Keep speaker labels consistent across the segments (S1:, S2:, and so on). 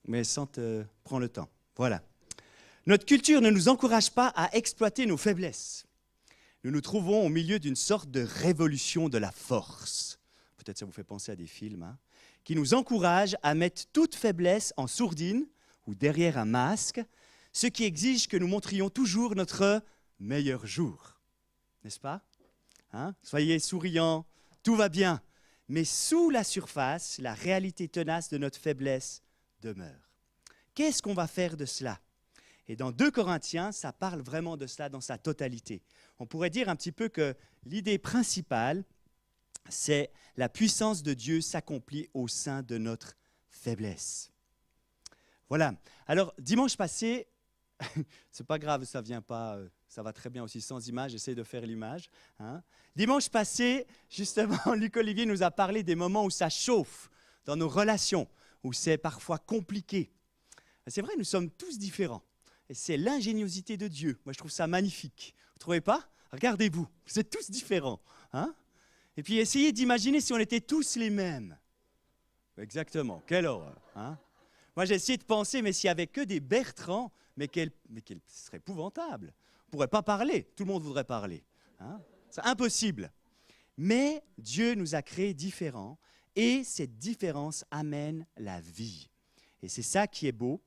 S1: mais sans te prendre le temps. Voilà. Notre culture ne nous encourage pas à exploiter nos faiblesses. Nous nous trouvons au milieu d'une sorte de révolution de la force. Peut-être ça vous fait penser à des films, hein, qui nous encouragent à mettre toute faiblesse en sourdine ou derrière un masque, ce qui exige que nous montrions toujours notre meilleur jour. N'est-ce pas? Hein? Soyez souriants, tout va bien. Mais sous la surface, la réalité tenace de notre faiblesse demeure. Qu'est-ce qu'on va faire de cela? Et dans 2 Corinthiens, ça parle vraiment de cela dans sa totalité. On pourrait dire un petit peu que l'idée principale, c'est la puissance de Dieu s'accomplit au sein de notre faiblesse. Voilà. Alors, dimanche passé, c'est pas grave, ça vient pas, ça va très bien aussi sans image, j'essaie de faire l'image. Hein. Dimanche passé, justement, Luc Olivier nous a parlé des moments où ça chauffe dans nos relations, où c'est parfois compliqué. C'est vrai, nous sommes tous différents. Et c'est l'ingéniosité de Dieu. Moi, je trouve ça magnifique. Vous ne trouvez pas? Regardez-vous, vous êtes tous différents. Hein? Et puis, essayez d'imaginer si on était tous les mêmes. Exactement, quelle horreur. Hein? Moi, j'ai essayé de penser, mais s'il n'y avait que des Bertrand, mais ce serait épouvantable. On ne pourrait pas parler, tout le monde voudrait parler. Hein? C'est impossible. Mais Dieu nous a créés différents, et cette différence amène la vie. Et c'est ça qui est beau.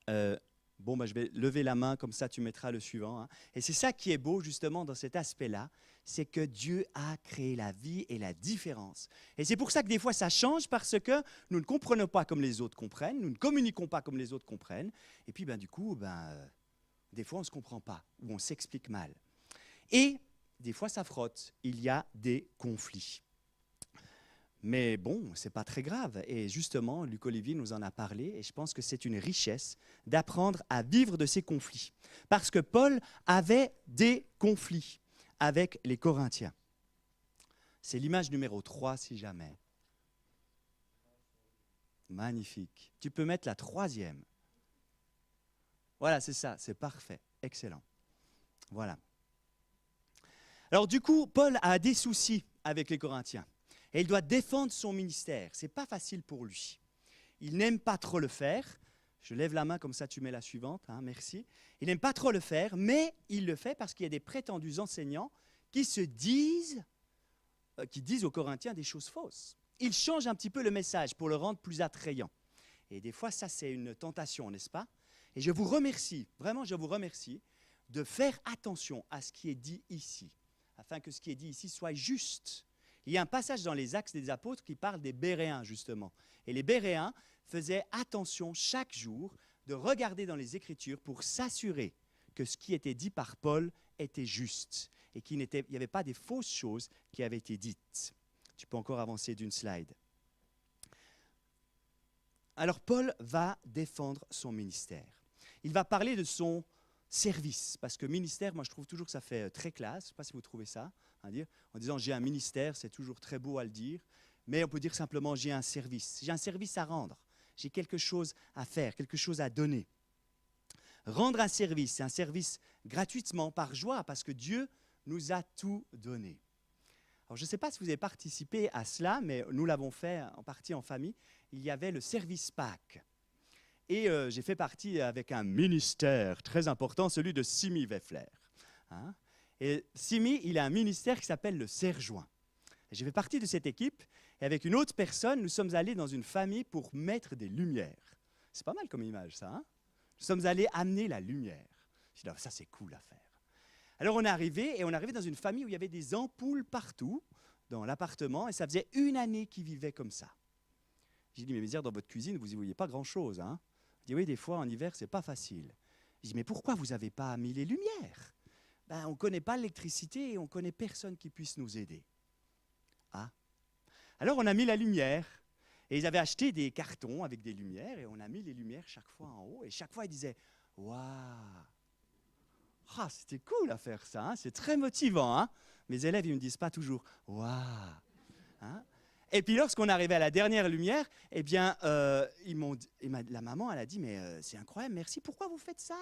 S1: Je vais lever la main, comme ça tu mettras le suivant. Hein. Et c'est ça qui est beau justement dans cet aspect-là, c'est que Dieu a créé la vie et la différence. Et c'est pour ça que des fois ça change parce que nous ne comprenons pas comme les autres comprennent, nous ne communiquons pas comme les autres comprennent. Et puis des fois on ne se comprend pas ou on s'explique mal. Et des fois ça frotte, il y a des conflits. Mais bon, ce n'est pas très grave. Et justement, Luc Olivier nous en a parlé, et je pense que c'est une richesse d'apprendre à vivre de ces conflits. Parce que Paul avait des conflits avec les Corinthiens. C'est l'image numéro 3, si jamais. Magnifique. Tu peux mettre la 3e. Voilà, c'est ça, c'est parfait. Excellent. Voilà. Alors du coup, Paul a des soucis avec les Corinthiens. Et il doit défendre son ministère. Ce n'est pas facile pour lui. Il n'aime pas trop le faire. Je lève la main, comme ça tu mets la suivante. Hein, merci. Il n'aime pas trop le faire, mais il le fait parce qu'il y a des prétendus enseignants qui disent aux Corinthiens des choses fausses. Ils changent un petit peu le message pour le rendre plus attrayant. Et des fois, ça, c'est une tentation, n'est-ce pas? Et je vous remercie, vraiment, je vous remercie de faire attention à ce qui est dit ici, afin que ce qui est dit ici soit juste. Il y a un passage dans les Actes des Apôtres qui parle des Béréens, justement. Et les Béréens faisaient attention chaque jour de regarder dans les Écritures pour s'assurer que ce qui était dit par Paul était juste et qu'il n'y avait pas des fausses choses qui avaient été dites. Tu peux encore avancer d'une slide. Alors Paul va défendre son ministère. Il va parler de son service, parce que ministère, moi je trouve toujours que ça fait très classe. Je ne sais pas si vous trouvez ça. En disant j'ai un ministère, c'est toujours très beau à le dire, mais on peut dire simplement j'ai un service. J'ai un service à rendre, j'ai quelque chose à faire, quelque chose à donner. Rendre un service, c'est un service gratuitement, par joie, parce que Dieu nous a tout donné. Alors je ne sais pas si vous avez participé à cela, mais nous l'avons fait en partie en famille. Il y avait le service Pâques. Et j'ai fait partie avec un ministère très important, celui de Simi Weffler. Hein? Et Simi, il a un ministère qui s'appelle le Serre-Joint. J'ai fait partie de cette équipe et avec une autre personne, nous sommes allés dans une famille pour mettre des lumières. C'est pas mal comme image, ça. Hein? Nous sommes allés amener la lumière. Je dis, ça c'est cool à faire. Alors on est arrivé dans une famille où il y avait des ampoules partout dans l'appartement et ça faisait 1 année qu'ils vivaient comme ça. J'ai dit, mais dans votre cuisine, vous n'y voyez pas grand-chose. Hein? Il dit, oui, des fois en hiver, c'est pas facile. J'ai dit, mais pourquoi vous n'avez pas mis les lumières? On ne connaît pas l'électricité et on ne connaît personne qui puisse nous aider. Ah. Alors on a mis la lumière et ils avaient acheté des cartons avec des lumières et on a mis les lumières chaque fois en haut et chaque fois ils disaient « Waouh !» Ah, c'était cool à faire ça, hein? C'est très motivant. Hein? Mes élèves, ils ne me disent pas toujours « Waouh !» hein? Et puis lorsqu'on arrivait à la dernière lumière, la maman, elle a dit « Mais c'est incroyable, merci, pourquoi vous faites ça?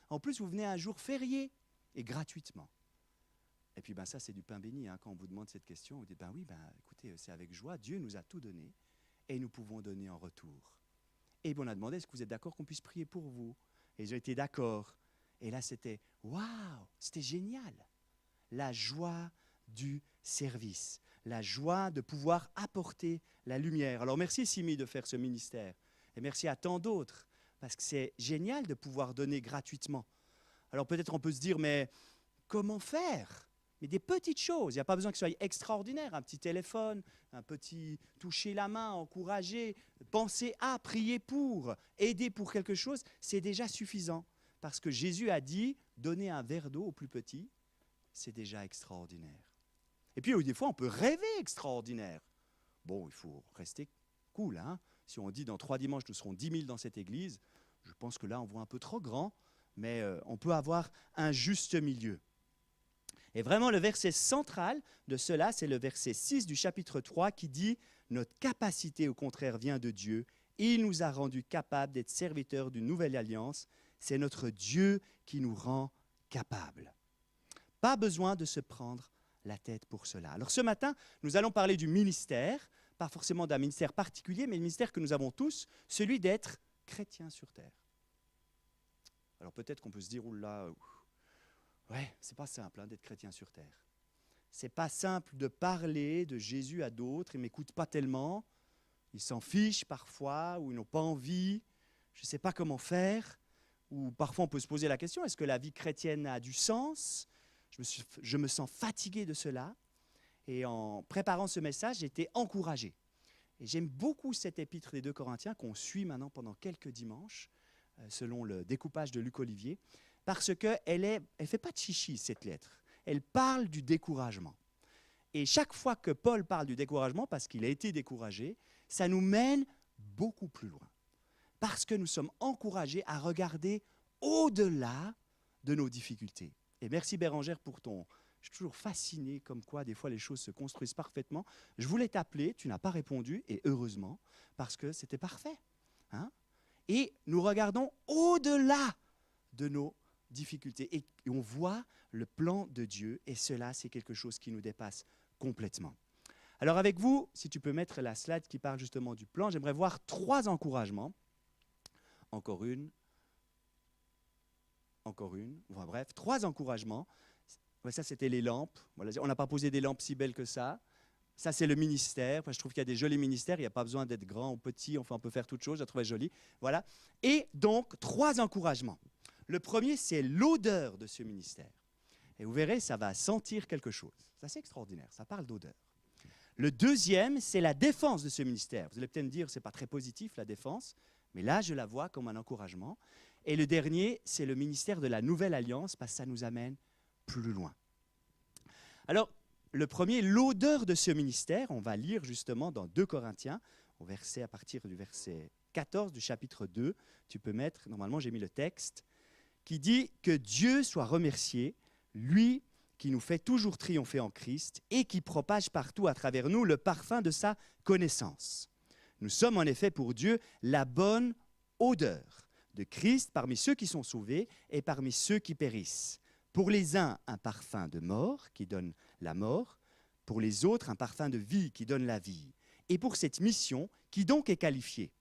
S1: En plus, vous venez un jour férié. » Et gratuitement. Et puis ça c'est du pain béni, hein. Quand on vous demande cette question, vous dites écoutez, c'est avec joie, Dieu nous a tout donné et nous pouvons donner en retour. Et puis on a demandé, est-ce que vous êtes d'accord qu'on puisse prier pour vous? Et ils ont été d'accord. Et là, c'était, waouh, c'était génial. La joie du service, la joie de pouvoir apporter la lumière. Alors merci Simi de faire ce ministère. Et merci à tant d'autres, parce que c'est génial de pouvoir donner gratuitement. Alors peut-être on peut se dire, mais comment faire? Mais des petites choses, il n'y a pas besoin que ce soit extraordinaire. Un petit téléphone, un petit toucher la main, encourager, penser à, prier pour, aider pour quelque chose, c'est déjà suffisant. Parce que Jésus a dit, donner un verre d'eau au plus petit, c'est déjà extraordinaire. Et puis des fois, on peut rêver extraordinaire. Bon, il faut rester cool. Hein? Si on dit dans 3 dimanches, nous serons 10 000 dans cette église, je pense que là, on voit un peu trop grand, mais on peut avoir un juste milieu. Et vraiment, le verset central de cela, c'est le verset 6 du chapitre 3 qui dit « Notre capacité, au contraire, vient de Dieu. Il nous a rendus capables d'être serviteurs d'une nouvelle alliance. C'est notre Dieu qui nous rend capables. » Pas besoin de se prendre la tête pour cela. Alors ce matin, nous allons parler du ministère, pas forcément d'un ministère particulier, mais le ministère que nous avons tous, celui d'être chrétien sur terre. Alors peut-être qu'on peut se dire, oula, ouais, c'est pas simple hein, d'être chrétien sur terre. C'est pas simple de parler de Jésus à d'autres, ils ne m'écoutent pas tellement, ils s'en fichent parfois, ou ils n'ont pas envie, je ne sais pas comment faire, ou parfois on peut se poser la question, est-ce que la vie chrétienne a du sens ? Je me sens fatigué de cela, et en préparant ce message, j'ai été encouragé. Et j'aime beaucoup cette épître des 2 Corinthiens qu'on suit maintenant pendant quelques dimanches, selon le découpage de Luc Olivier, parce qu'elle ne fait pas de chichi, cette lettre. Elle parle du découragement. Et chaque fois que Paul parle du découragement, parce qu'il a été découragé, ça nous mène beaucoup plus loin. Parce que nous sommes encouragés à regarder au-delà de nos difficultés. Et merci Bérangère pour ton... Je suis toujours fasciné comme quoi des fois les choses se construisent parfaitement. Je voulais t'appeler, tu n'as pas répondu, et heureusement, parce que c'était parfait. Hein? Et nous regardons au-delà de nos difficultés. Et on voit le plan de Dieu, et cela, c'est quelque chose qui nous dépasse complètement. Alors avec vous, si tu peux mettre la slide qui parle justement du plan, j'aimerais voir 3 encouragements. Encore une. Enfin, bref, 3 encouragements. Ouais, ça, c'était les lampes. Voilà, on n'a pas posé des lampes si belles que ça. Ça, c'est le ministère. Enfin, je trouve qu'il y a des jolis ministères. Il n'y a pas besoin d'être grand ou petit. Enfin, on peut faire toutes choses. Je la trouvais jolie. Voilà. Et donc, 3 encouragements. Le premier, c'est l'odeur de ce ministère. Et vous verrez, ça va sentir quelque chose. C'est assez extraordinaire. Ça parle d'odeur. Le deuxième, c'est la défense de ce ministère. Vous allez peut-être me dire, ce n'est pas très positif, la défense. Mais là, je la vois comme un encouragement. Et le dernier, c'est le ministère de la Nouvelle Alliance, parce que ça nous amène plus loin. Alors, le premier, l'odeur de ce ministère, on va lire justement dans 2 Corinthiens, à partir du verset 14 du chapitre 2. Tu peux mettre, normalement j'ai mis le texte, qui dit que Dieu soit remercié, lui qui nous fait toujours triompher en Christ et qui propage partout à travers nous le parfum de sa connaissance. Nous sommes en effet pour Dieu la bonne odeur de Christ parmi ceux qui sont sauvés et parmi ceux qui périssent. Pour les uns, un parfum de mort qui donne la mort, pour les autres, un parfum de vie qui donne la vie. Et pour cette mission, qui donc est qualifiée?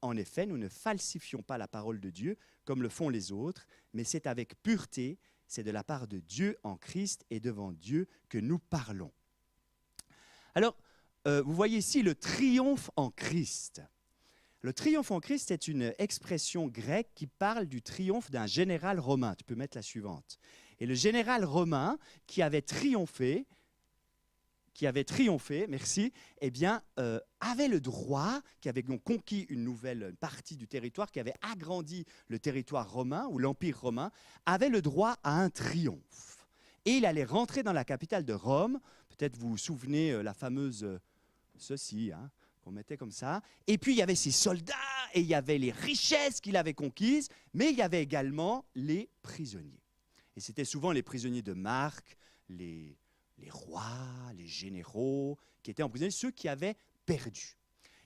S1: En effet, nous ne falsifions pas la parole de Dieu comme le font les autres, mais c'est avec pureté, c'est de la part de Dieu en Christ et devant Dieu que nous parlons. Alors, vous voyez ici le triomphe en Christ. Le triomphe en Christ est une expression grecque qui parle du triomphe d'un général romain. Tu peux mettre la suivante. Et le général romain qui avait triomphé, merci, eh bien, avait le droit, qui avait donc conquis une nouvelle partie du territoire, qui avait agrandi le territoire romain ou l'empire romain, avait le droit à un triomphe. Et il allait rentrer dans la capitale de Rome. Peut-être vous vous souvenez la fameuse ceci, hein, qu'on mettait comme ça. Et puis il y avait ses soldats et il y avait les richesses qu'il avait conquises, mais il y avait également les prisonniers. Et c'était souvent les prisonniers de marque, les rois, les généraux qui étaient emprisonnés, ceux qui avaient perdu.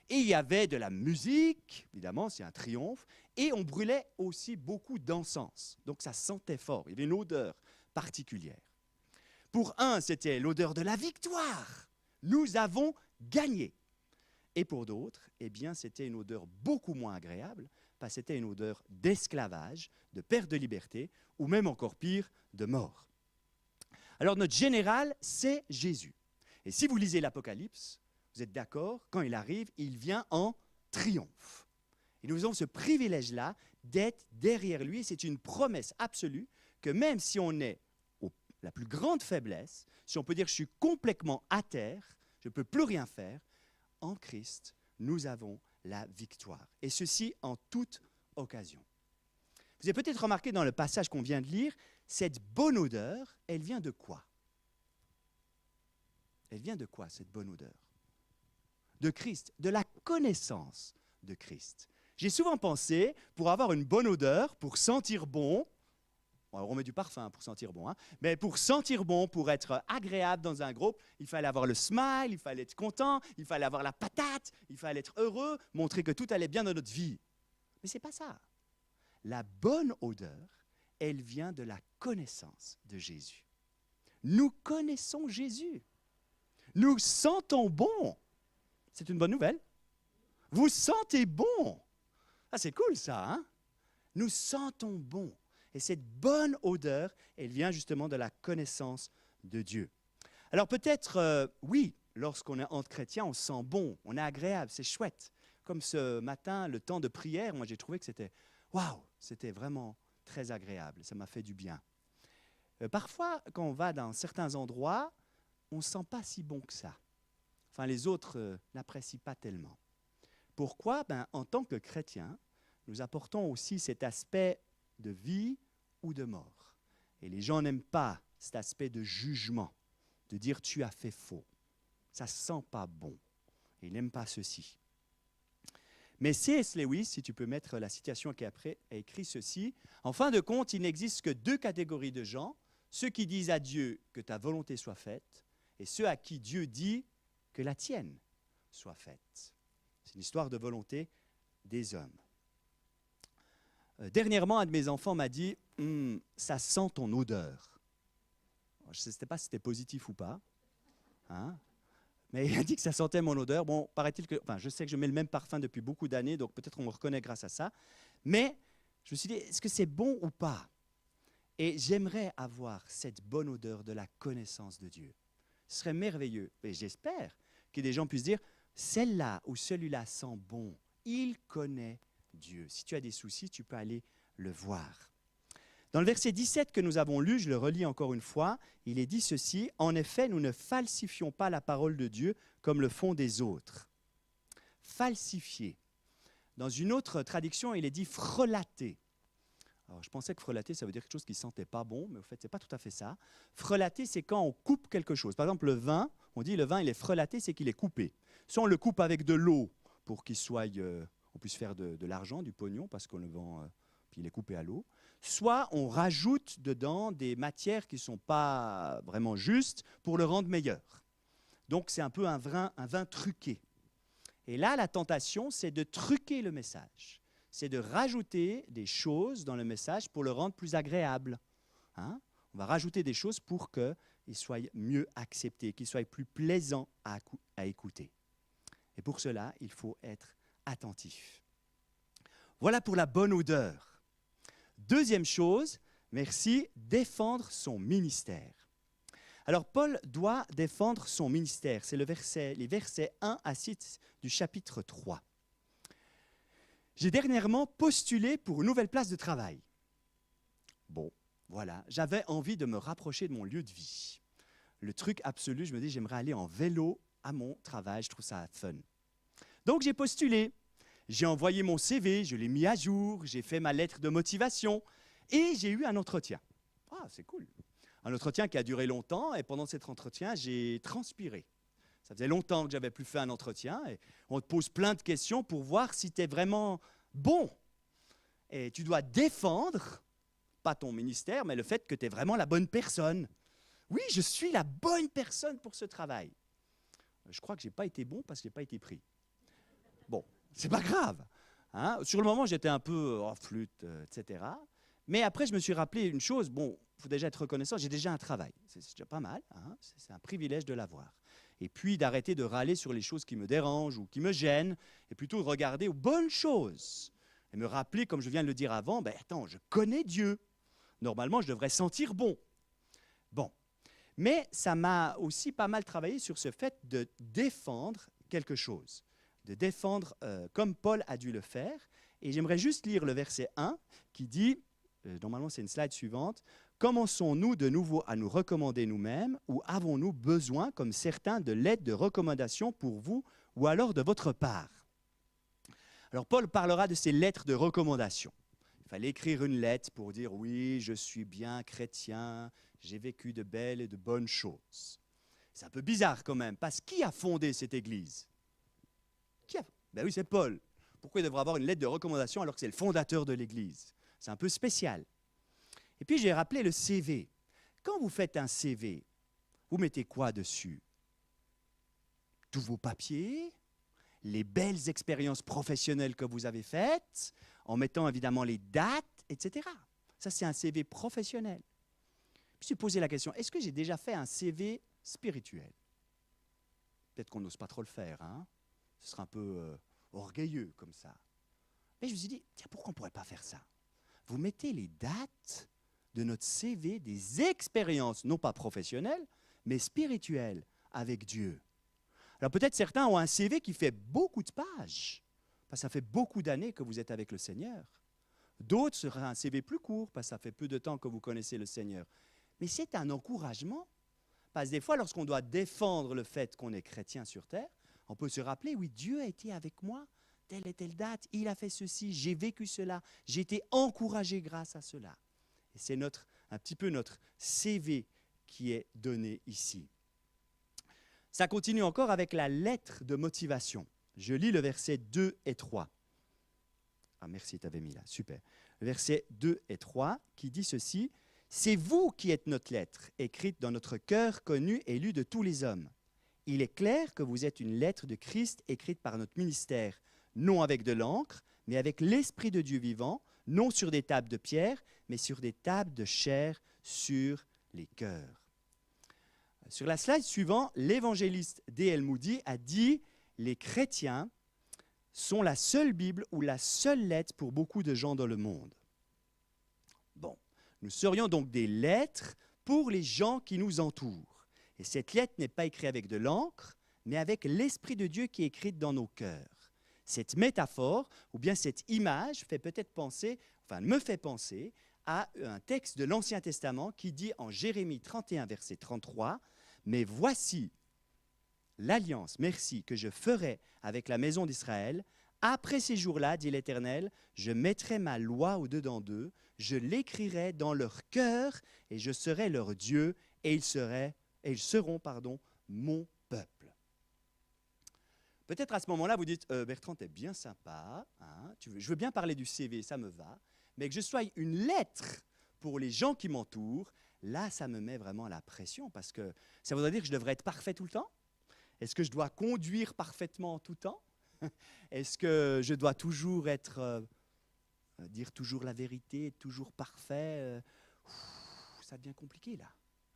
S1: Et il y avait de la musique, évidemment, c'est un triomphe, et on brûlait aussi beaucoup d'encens. Donc ça sentait fort, il y avait une odeur particulière. Pour un, c'était l'odeur de la victoire. Nous avons gagné. Et pour d'autres, eh bien, c'était une odeur beaucoup moins agréable, parce que c'était une odeur d'esclavage, de perte de liberté, ou même encore pire, de mort. Alors notre général, c'est Jésus. Et si vous lisez l'Apocalypse, vous êtes d'accord, quand il arrive, il vient en triomphe. Et nous avons ce privilège-là d'être derrière lui. C'est une promesse absolue que même si on est la plus grande faiblesse, si on peut dire que je suis complètement à terre, je ne peux plus rien faire, en Christ, nous avons la victoire. Et ceci en toute occasion. Vous avez peut-être remarqué dans le passage qu'on vient de lire, cette bonne odeur, elle vient de quoi? Elle vient de quoi, cette bonne odeur? De Christ, de la connaissance de Christ. J'ai souvent pensé, pour avoir une bonne odeur, pour sentir bon, on met du parfum pour sentir bon, hein, mais pour sentir bon, pour être agréable dans un groupe, il fallait avoir le smile, il fallait être content, il fallait avoir la patate, il fallait être heureux, montrer que tout allait bien dans notre vie. Mais ce n'est pas ça. La bonne odeur, elle vient de la connaissance de Jésus. Nous connaissons Jésus. Nous sentons bon. C'est une bonne nouvelle. Vous sentez bon. Ah, c'est cool ça, hein? Nous sentons bon. Et cette bonne odeur, elle vient justement de la connaissance de Dieu. Alors peut-être, oui, lorsqu'on est entre chrétiens, on sent bon, on est agréable, c'est chouette. Comme ce matin, le temps de prière, moi j'ai trouvé que c'était, waouh, c'était vraiment très agréable, ça m'a fait du bien. Parfois, quand on va dans certains endroits, on ne sent pas si bon que ça. Enfin, les autres n'apprécient pas tellement. Pourquoi? En tant que chrétiens, nous apportons aussi cet aspect de vie ou de mort. Et les gens n'aiment pas cet aspect de jugement, de dire tu as fait faux. Ça ne sent pas bon. Et ils n'aiment pas ceci. Mais C.S. Lewis, si tu peux mettre la citation qui après a écrit ceci, en fin de compte, il n'existe que deux catégories de gens, ceux qui disent à Dieu que ta volonté soit faite, et ceux à qui Dieu dit que la tienne soit faite. C'est une histoire de volonté des hommes. Dernièrement, un de mes enfants m'a dit « ça sent ton odeur ». Je ne sais pas si c'était positif ou pas, hein? Mais il a dit que ça sentait mon odeur. Bon, paraît-il que... Enfin, je sais que je mets le même parfum depuis beaucoup d'années, donc peut-être on me reconnaît grâce à ça. Mais je me suis dit, est-ce que c'est bon ou pas? Et j'aimerais avoir cette bonne odeur de la connaissance de Dieu. Ce serait merveilleux. Et j'espère que des gens puissent dire, celle-là ou celui-là sent bon. Il connaît Dieu. Si tu as des soucis, tu peux aller le voir. Dans le verset 17 que nous avons lu, je le relis encore une fois, il est dit ceci, « En effet, nous ne falsifions pas la parole de Dieu comme le font des autres. » Falsifier. Dans une autre traduction, il est dit « frelater ». Alors, je pensais que frelater, ça veut dire quelque chose qui ne sentait pas bon, mais en fait, ce n'est pas tout à fait ça. Frelater, c'est quand on coupe quelque chose. Par exemple, le vin, on dit le vin, il est frelaté, c'est qu'il est coupé. Soit on le coupe avec de l'eau pour qu'il soit, on puisse faire de l'argent, du pognon, parce qu'on le vend, puis il est coupé à l'eau. Soit on rajoute dedans des matières qui ne sont pas vraiment justes pour le rendre meilleur. Donc, c'est un peu un vin truqué. Et là, la tentation, c'est de truquer le message. C'est de rajouter des choses dans le message pour le rendre plus agréable. Hein? On va rajouter des choses pour qu'il soit mieux accepté, qu'il soit plus plaisant à écouter. Et pour cela, il faut être attentif. Voilà pour la bonne odeur. Deuxième chose, merci, défendre son ministère. Alors, Paul doit défendre son ministère. C'est les versets 1 à 6 du chapitre 3. J'ai dernièrement postulé pour une nouvelle place de travail. Bon, voilà, j'avais envie de me rapprocher de mon lieu de vie. Le truc absolu, je me dis, j'aimerais aller en vélo à mon travail, je trouve ça fun. Donc, j'ai postulé. J'ai envoyé mon CV, je l'ai mis à jour, j'ai fait ma lettre de motivation et j'ai eu un entretien. Ah, c'est cool. Un entretien qui a duré longtemps et pendant cet entretien, j'ai transpiré. Ça faisait longtemps que j'avais plus fait un entretien et on te pose plein de questions pour voir si tu es vraiment bon. Et tu dois défendre, pas ton ministère, mais le fait que tu es vraiment la bonne personne. Oui, je suis la bonne personne pour ce travail. Je crois que je n'ai pas été bon parce que je n'ai pas été pris. Bon, c'est pas grave. Hein? Sur le moment, j'étais un peu flûte, etc. Mais après, je me suis rappelé une chose. Bon, il faut déjà être reconnaissant, j'ai déjà un travail. C'est déjà pas mal. Hein? C'est un privilège de l'avoir. et puis d'arrêter de râler sur les choses qui me dérangent ou qui me gênent, et plutôt de regarder aux bonnes choses, et me rappeler, comme je viens de le dire avant, attends, je connais Dieu. Normalement, je devrais sentir bon. Bon. Mais ça m'a aussi pas mal travaillé sur ce fait de défendre quelque chose, de défendre comme Paul a dû le faire. Et j'aimerais juste lire le verset 1 qui dit, normalement c'est une slide suivante, « Commençons-nous de nouveau à nous recommander nous-mêmes ou avons-nous besoin, comme certains, de l'aide de recommandation pour vous ou alors de votre part ?» Alors Paul parlera de ces lettres de recommandation. Il fallait écrire une lettre pour dire « Oui, je suis bien chrétien, j'ai vécu de belles et de bonnes choses. » C'est un peu bizarre quand même, parce qui a fondé cette église? Ben oui, c'est Paul. Pourquoi il devrait avoir une lettre de recommandation alors que c'est le fondateur de l'église? C'est un peu spécial. Et puis j'ai rappelé le CV. Quand vous faites un CV, vous mettez quoi dessus? Tous vos papiers, les belles expériences professionnelles que vous avez faites, en mettant évidemment les dates, etc. Ça, c'est un CV professionnel. Puis je me suis posé la question, est-ce que j'ai déjà fait un CV spirituel? Peut-être qu'on n'ose pas trop le faire, hein? Ce serait un peu orgueilleux comme ça. Mais je me suis dit, tiens, pourquoi on ne pourrait pas faire ça? Vous mettez les dates de notre CV des expériences, non pas professionnelles, mais spirituelles avec Dieu. Alors peut-être certains ont un CV qui fait beaucoup de pages, parce que ça fait beaucoup d'années que vous êtes avec le Seigneur. D'autres seraient un CV plus court, parce que ça fait peu de temps que vous connaissez le Seigneur. Mais c'est un encouragement, parce que des fois, lorsqu'on doit défendre le fait qu'on est chrétien sur terre, on peut se rappeler, oui, Dieu a été avec moi, telle et telle date, il a fait ceci, j'ai vécu cela, j'ai été encouragé grâce à cela. Et c'est un petit peu notre CV qui est donné ici. Ça continue encore avec la lettre de motivation. Je lis le verset 2 et 3. Ah, merci, tu avais mis là, super. Le verset 2 et 3 qui dit ceci, « C'est vous qui êtes notre lettre, écrite dans notre cœur connu et lue de tous les hommes. Il est clair que vous êtes une lettre de Christ écrite par notre ministère, non avec de l'encre, mais avec l'Esprit de Dieu vivant, non sur des tables de pierre, mais sur des tables de chair, sur les cœurs. » Sur la slide suivante, l'évangéliste D.L. Moody a dit « Les chrétiens sont la seule Bible ou la seule lettre pour beaucoup de gens dans le monde. » Bon, nous serions donc des lettres pour les gens qui nous entourent. Et cette lettre n'est pas écrite avec de l'encre, mais avec l'Esprit de Dieu qui est écrite dans nos cœurs. Cette métaphore, ou bien cette image, me fait penser à un texte de l'Ancien Testament qui dit en Jérémie 31, verset 33, « Mais voici l'alliance, merci, que je ferai avec la maison d'Israël. Après ces jours-là, dit l'Éternel, je mettrai ma loi au-dedans d'eux, je l'écrirai dans leur cœur, et je serai leur Dieu, et ils seront mon peuple. » Peut-être à ce moment-là, vous dites, Bertrand, t'es bien sympa, hein, je veux bien parler du CV, ça me va, mais que je sois une lettre pour les gens qui m'entourent, là, ça me met vraiment la pression, parce que ça voudrait dire que je devrais être parfait tout le temps? Est-ce que je dois conduire parfaitement en tout temps? Est-ce que je dois toujours dire toujours la vérité, être toujours parfait? Ça devient compliqué, là.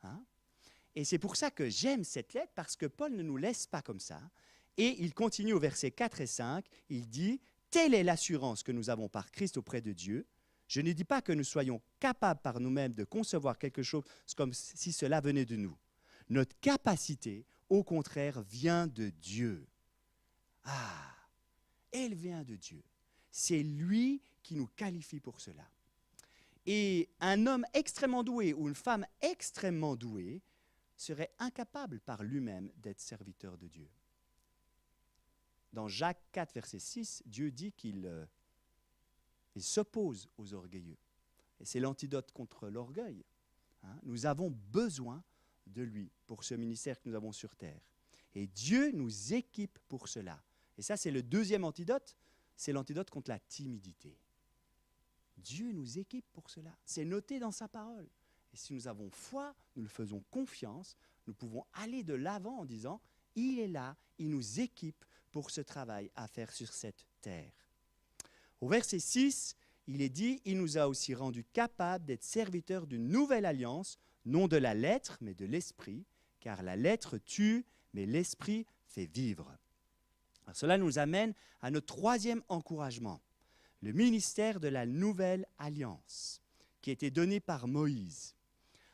S1: Hein? Et c'est pour ça que j'aime cette lettre, parce que Paul ne nous laisse pas comme ça. Et il continue au verset 4 et 5, il dit « Telle est l'assurance que nous avons par Christ auprès de Dieu. Je ne dis pas que nous soyons capables par nous-mêmes de concevoir quelque chose comme si cela venait de nous. Notre capacité, au contraire, vient de Dieu. » Ah, elle vient de Dieu. C'est lui qui nous qualifie pour cela. Et un homme extrêmement doué ou une femme extrêmement douée serait incapable par lui-même d'être serviteur de Dieu. Dans Jacques 4, verset 6, Dieu dit qu'il s'oppose aux orgueilleux. Et c'est l'antidote contre l'orgueil. Hein? Nous avons besoin de lui pour ce ministère que nous avons sur terre. Et Dieu nous équipe pour cela. Et ça, c'est le deuxième antidote, c'est l'antidote contre la timidité. Dieu nous équipe pour cela. C'est noté dans sa parole. Et si nous avons foi, nous le faisons confiance, nous pouvons aller de l'avant en disant, il est là, il nous équipe pour ce travail à faire sur cette terre. Au verset 6, il est dit, il nous a aussi rendus capables d'être serviteurs d'une nouvelle alliance, non de la lettre, mais de l'esprit, car la lettre tue, mais l'Esprit fait vivre. Alors, cela nous amène à notre troisième encouragement, le ministère de la nouvelle alliance, qui a été donné par Moïse.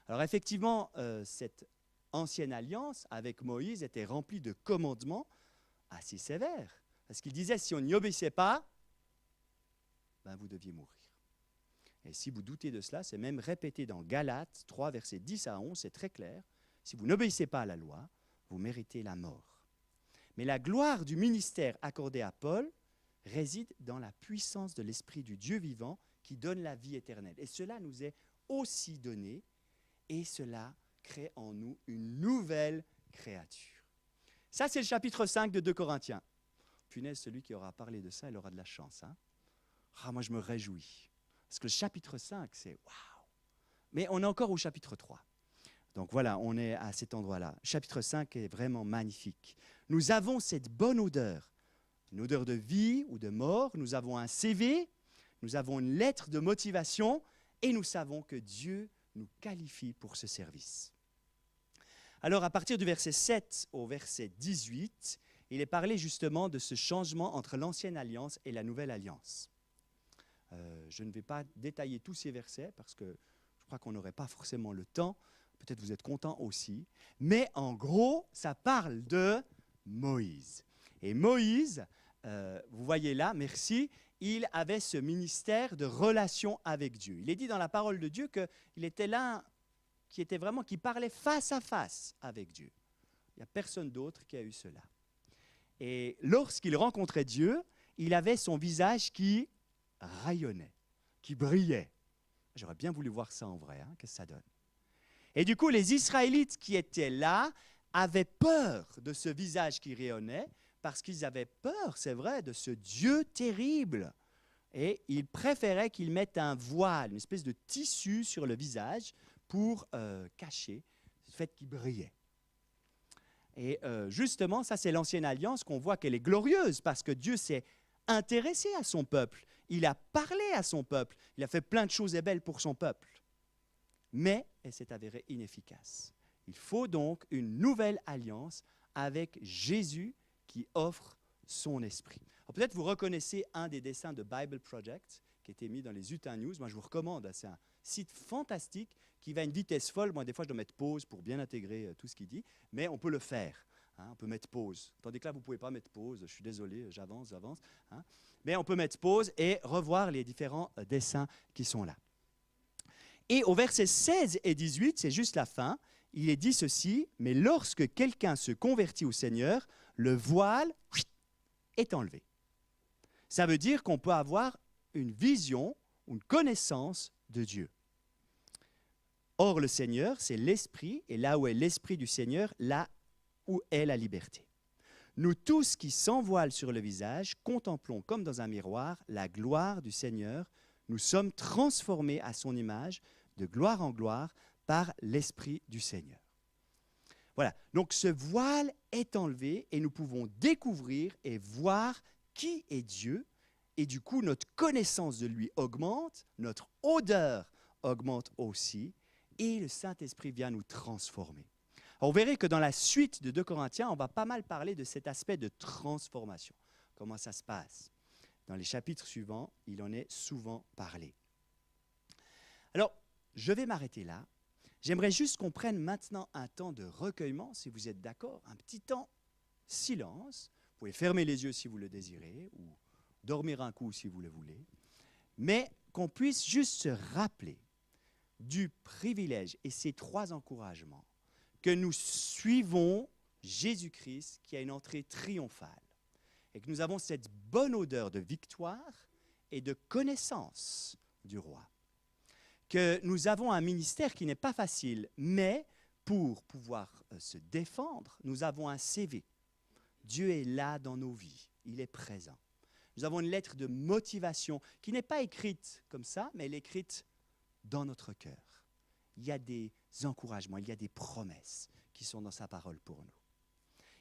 S1: Alors effectivement, cette ancienne alliance avec Moïse était remplie de commandements assez sévères, parce qu'il disait, si on n'y obéissait pas, ben vous deviez mourir. Et si vous doutez de cela, c'est même répété dans Galates 3, versets 10 à 11, c'est très clair. Si vous n'obéissez pas à la loi, vous méritez la mort. Mais la gloire du ministère accordé à Paul réside dans la puissance de l'Esprit du Dieu vivant qui donne la vie éternelle. Et cela nous est aussi donné, et cela crée en nous une nouvelle créature. Ça, c'est le chapitre 5 de 2 Corinthiens. Punaise, celui qui aura parlé de ça, il aura de la chance. Hein? Ah, moi, je me réjouis. Parce que le chapitre 5, c'est waouh. Mais on est encore au chapitre 3. Donc voilà, on est à cet endroit-là. Le chapitre 5 est vraiment magnifique. Nous avons cette bonne odeur, une odeur de vie ou de mort. Nous avons un CV, nous avons une lettre de motivation et nous savons que Dieu nous qualifie pour ce service. Alors à partir du verset 7 au verset 18, il est parlé justement de ce changement entre l'ancienne alliance et la nouvelle alliance. Je ne vais pas détailler tous ces versets parce que je crois qu'on n'aurait pas forcément le temps. Peut-être vous êtes contents aussi. Mais en gros, ça parle de Moïse. Et Moïse, vous voyez là, merci, il avait ce ministère de relation avec Dieu. Il est dit dans la parole de Dieu qu'il était l'un qui parlait face à face avec Dieu. Il n'y a personne d'autre qui a eu cela. Et lorsqu'il rencontrait Dieu, il avait son visage qui rayonnait, qui brillait. J'aurais bien voulu voir ça en vrai, hein, qu'est-ce que ça donne. Et du coup, les Israélites qui étaient là avaient peur de ce visage qui rayonnait, parce qu'ils avaient peur, c'est vrai, de ce Dieu terrible. Et ils préféraient qu'ils mettent un voile, une espèce de tissu sur le visage pour cacher le fait qu'il brillait. Et justement, ça c'est l'ancienne alliance qu'on voit qu'elle est glorieuse, parce que Dieu s'est intéressé à son peuple. Il a parlé à son peuple. Il a fait plein de choses belles pour son peuple. Mais elle s'est avérée inefficace. Il faut donc une nouvelle alliance avec Jésus qui offre son esprit. Peut-être vous reconnaissez un des dessins de Bible Project qui a été mis dans les Utah News. Moi, je vous recommande. C'est un site fantastique qui va à une vitesse folle. Moi, des fois, je dois mettre pause pour bien intégrer tout ce qu'il dit. Mais on peut le faire. Hein, on peut mettre pause. Tandis que là, vous ne pouvez pas mettre pause. Je suis désolé, j'avance. Hein. Mais on peut mettre pause et revoir les différents dessins qui sont là. Et au verset 16 et 18, c'est juste la fin, il est dit ceci, « Mais lorsque quelqu'un se convertit au Seigneur, le voile est enlevé. » Ça veut dire qu'on peut avoir une vision, une connaissance de Dieu. Or, le Seigneur, c'est l'Esprit, et là où est l'Esprit du Seigneur, là où est la liberté. Nous tous qui sans voile sur le visage, contemplons comme dans un miroir la gloire du Seigneur. Nous sommes transformés à son image, de gloire en gloire, par l'Esprit du Seigneur. Voilà, donc ce voile est enlevé et nous pouvons découvrir et voir qui est Dieu. Et du coup, notre connaissance de lui augmente, notre odeur augmente aussi, et le Saint-Esprit vient nous transformer. Alors, vous verrez que dans la suite de 2 Corinthiens, on va pas mal parler de cet aspect de transformation. Comment ça se passe? Dans les chapitres suivants, il en est souvent parlé. Alors, je vais m'arrêter là. J'aimerais juste qu'on prenne maintenant un temps de recueillement, si vous êtes d'accord, un petit temps silence. Vous pouvez fermer les yeux si vous le désirez, ou dormir un coup si vous le voulez, mais qu'on puisse juste se rappeler du privilège et ces 3 encouragements que nous suivons Jésus-Christ qui a une entrée triomphale et que nous avons cette bonne odeur de victoire et de connaissance du roi. Que nous avons un ministère qui n'est pas facile, mais pour pouvoir se défendre, nous avons un CV. Dieu est là dans nos vies, il est présent. Nous avons une lettre de motivation qui n'est pas écrite comme ça, mais elle est écrite dans notre cœur. Il y a des encouragements, il y a des promesses qui sont dans sa parole pour nous.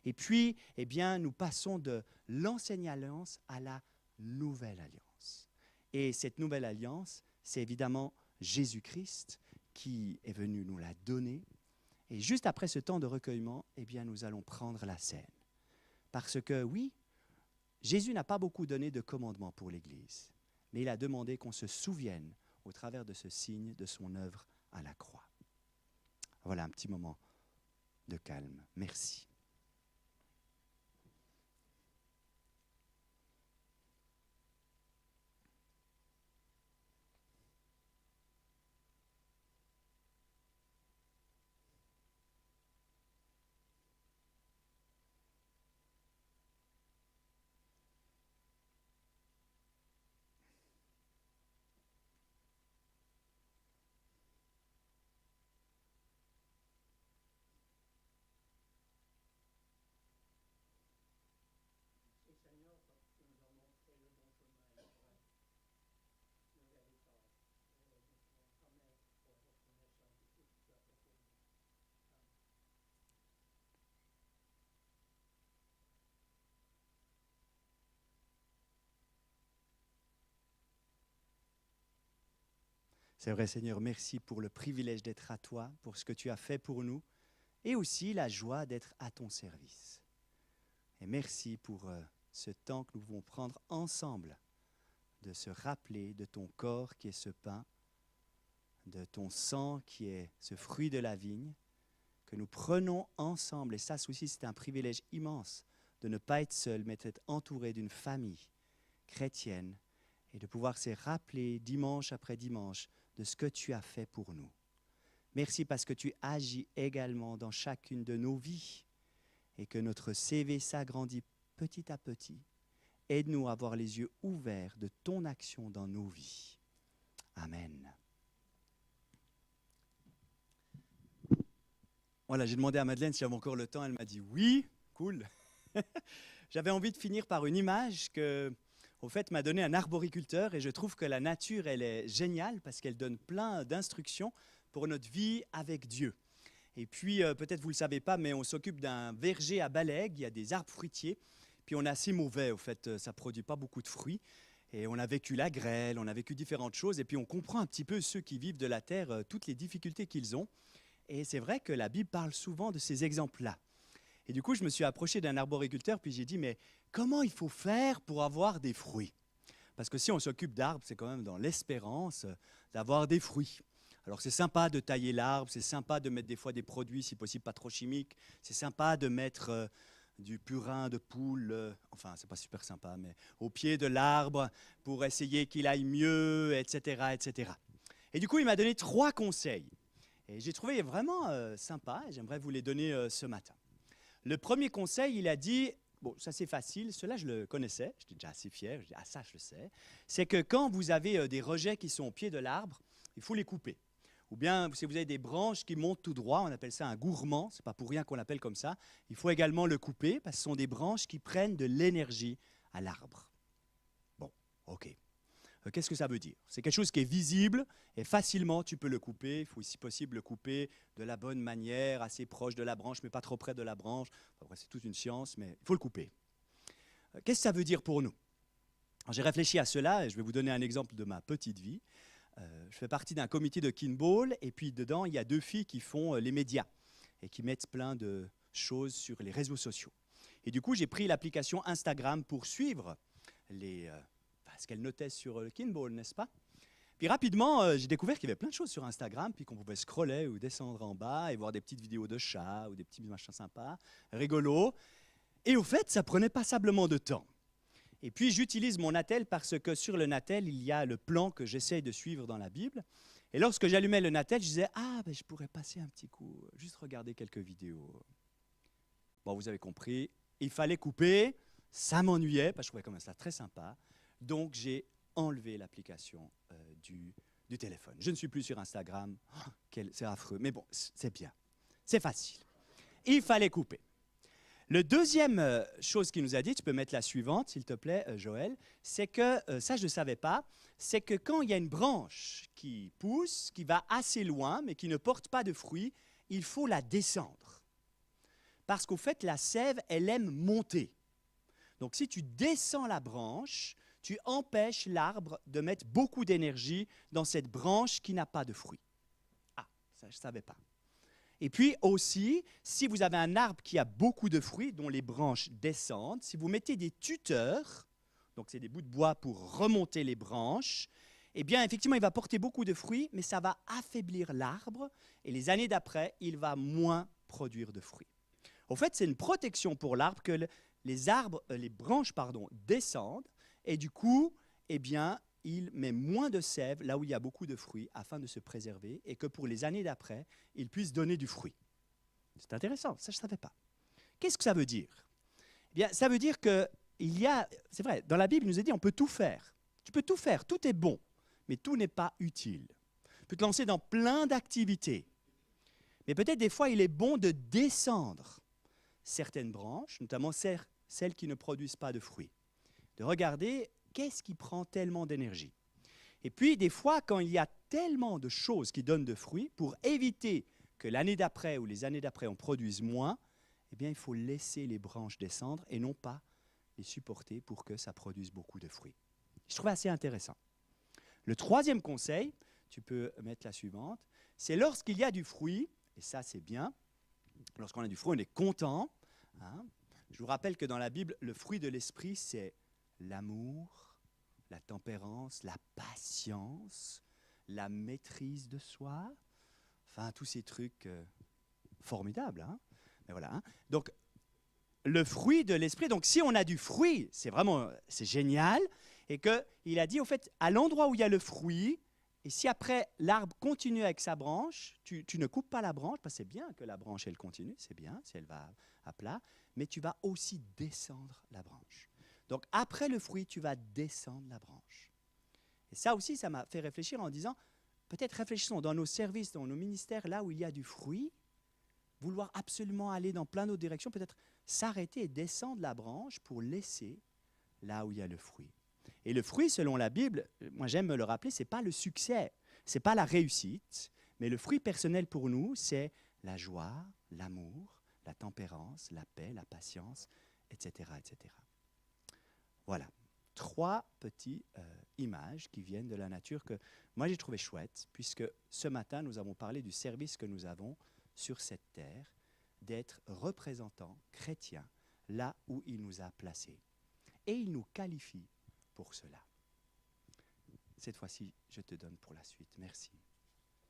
S1: Et puis, eh bien, nous passons de l'ancienne alliance à la nouvelle alliance. Et cette nouvelle alliance, c'est évidemment Jésus-Christ qui est venu nous la donner. Et juste après ce temps de recueillement, eh bien, nous allons prendre la scène. Parce que oui, Jésus n'a pas beaucoup donné de commandements pour l'Église, mais il a demandé qu'on se souvienne au travers de ce signe de son œuvre à la croix. Voilà un petit moment de calme. Merci. C'est vrai, Seigneur, merci pour le privilège d'être à toi, pour ce que tu as fait pour nous, et aussi la joie d'être à ton service. Et merci pour ce temps que nous pouvons prendre ensemble, de se rappeler de ton corps qui est ce pain, de ton sang qui est ce fruit de la vigne, que nous prenons ensemble. Et ça aussi, c'est un privilège immense de ne pas être seul, mais d'être entouré d'une famille chrétienne et de pouvoir se rappeler dimanche après dimanche de ce que tu as fait pour nous. Merci parce que tu agis également dans chacune de nos vies et que notre CV s'agrandit petit à petit. Aide-nous à avoir les yeux ouverts de ton action dans nos vies. Amen. Voilà, j'ai demandé à Madeleine si j'avais encore le temps. Elle m'a dit oui, cool. J'avais envie de finir par une image que, au fait, m'a donné un arboriculteur et je trouve que la nature, elle est géniale parce qu'elle donne plein d'instructions pour notre vie avec Dieu. Et puis, peut-être vous ne le savez pas, mais on s'occupe d'un verger à Balègue, il y a des arbres fruitiers, puis on est assez mauvais, au fait, ça ne produit pas beaucoup de fruits. Et on a vécu la grêle, on a vécu différentes choses, et puis on comprend un petit peu ceux qui vivent de la terre, toutes les difficultés qu'ils ont. Et c'est vrai que la Bible parle souvent de ces exemples-là. Et du coup, je me suis approché d'un arboriculteur, puis j'ai dit, mais comment il faut faire pour avoir des fruits? Parce que si on s'occupe d'arbres, c'est quand même dans l'espérance d'avoir des fruits. Alors c'est sympa de tailler l'arbre, c'est sympa de mettre des fois des produits, si possible pas trop chimiques, c'est sympa de mettre du purin de poule, enfin c'est pas super sympa, mais au pied de l'arbre pour essayer qu'il aille mieux, etc., etc. Et du coup, il m'a donné 3 conseils. Et j'ai trouvé vraiment sympa et j'aimerais vous les donner ce matin. Le premier conseil, il a dit, bon, ça c'est facile, cela je le connaissais, j'étais déjà assez fier, je dis, ah ça je le sais, c'est que quand vous avez des rejets qui sont au pied de l'arbre, il faut les couper. Ou bien, si vous avez des branches qui montent tout droit, on appelle ça un gourmand, c'est pas pour rien qu'on l'appelle comme ça, il faut également le couper parce que ce sont des branches qui prennent de l'énergie à l'arbre. Bon, ok. Qu'est-ce que ça veut dire? C'est quelque chose qui est visible et facilement tu peux le couper. Il faut si possible le couper de la bonne manière, assez proche de la branche, mais pas trop près de la branche. Enfin, c'est toute une science, mais il faut le couper. Qu'est-ce que ça veut dire pour nous? J'ai réfléchi à cela et je vais vous donner un exemple de ma petite vie. Je fais partie d'un comité de Kinball et puis dedans, il y a 2 filles qui font les médias et qui mettent plein de choses sur les réseaux sociaux. Et du coup, j'ai pris l'application Instagram pour suivre ce qu'elle notait sur le Kinball, n'est-ce pas? Puis rapidement, j'ai découvert qu'il y avait plein de choses sur Instagram, puis qu'on pouvait scroller ou descendre en bas et voir des petites vidéos de chats ou des petits machins sympas, rigolos. Et au fait, ça prenait passablement de temps. Et puis, j'utilise mon Natel parce que sur le Natel, il y a le plan que j'essaye de suivre dans la Bible. Et lorsque j'allumais le Natel, je disais « Ah, ben, je pourrais passer un petit coup, juste regarder quelques vidéos. » Bon, vous avez compris, il fallait couper, ça m'ennuyait, parce que je trouvais quand même ça très sympa. Donc, j'ai enlevé l'application du téléphone. Je ne suis plus sur Instagram. Oh, c'est affreux, mais bon, c'est bien. C'est facile. Il fallait couper. Le deuxième chose qu'il nous a dit, tu peux mettre la suivante, s'il te plaît, Joël, c'est que, ça je ne savais pas, c'est que quand il y a une branche qui pousse, qui va assez loin, mais qui ne porte pas de fruits, il faut la descendre. Parce qu'au fait, la sève, elle aime monter. Donc, si tu descends la branche, tu empêches l'arbre de mettre beaucoup d'énergie dans cette branche qui n'a pas de fruits. Ah, ça je ne savais pas. Et puis aussi, si vous avez un arbre qui a beaucoup de fruits, dont les branches descendent, si vous mettez des tuteurs, donc c'est des bouts de bois pour remonter les branches, eh bien effectivement il va porter beaucoup de fruits, mais ça va affaiblir l'arbre, et les années d'après, il va moins produire de fruits. En fait, c'est une protection pour l'arbre que les branches descendent, et du coup, eh bien, il met moins de sève là où il y a beaucoup de fruits afin de se préserver et que pour les années d'après, il puisse donner du fruit. C'est intéressant, ça je ne savais pas. Qu'est-ce que ça veut dire? Eh bien, ça veut dire que c'est vrai, dans la Bible, il nous est dit on peut tout faire. Tu peux tout faire, tout est bon, mais tout n'est pas utile. Tu peux te lancer dans plein d'activités. Mais peut-être des fois, il est bon de descendre certaines branches, notamment celles qui ne produisent pas de fruits. De regarder qu'est-ce qui prend tellement d'énergie. Et puis, des fois, quand il y a tellement de choses qui donnent de fruits, pour éviter que l'année d'après ou les années d'après on produise moins, eh bien, il faut laisser les branches descendre et non pas les supporter pour que ça produise beaucoup de fruits. Je trouve assez intéressant. Le troisième conseil, tu peux mettre la suivante, c'est lorsqu'il y a du fruit, et ça c'est bien, lorsqu'on a du fruit, on est content. Hein. Je vous rappelle que dans la Bible, le fruit de l'esprit, c'est l'amour, la tempérance, la patience, la maîtrise de soi, enfin tous ces trucs formidables. Hein. Mais voilà, hein. Donc, le fruit de l'esprit, donc si on a du fruit, c'est génial, et qu'il a dit, au fait, à l'endroit où il y a le fruit, et si après l'arbre continue avec sa branche, tu ne coupes pas la branche, parce que c'est bien que la branche, elle continue, c'est bien, si elle va à plat, mais tu vas aussi descendre la branche. Donc après le fruit, tu vas descendre la branche. Et ça aussi, ça m'a fait réfléchir en disant, peut-être réfléchissons dans nos services, dans nos ministères, là où il y a du fruit, vouloir absolument aller dans plein d'autres directions, peut-être s'arrêter et descendre la branche pour laisser là où il y a le fruit. Et le fruit, selon la Bible, moi j'aime me le rappeler, ce n'est pas le succès, ce n'est pas la réussite, mais le fruit personnel pour nous, c'est la joie, l'amour, la tempérance, la paix, la patience, etc. etc. Voilà, 3 petites images qui viennent de la nature que moi j'ai trouvé chouette, puisque ce matin nous avons parlé du service que nous avons sur cette terre, d'être représentants chrétiens là où il nous a placés. Et il nous qualifie pour cela. Cette fois-ci, je te donne pour la suite. Merci.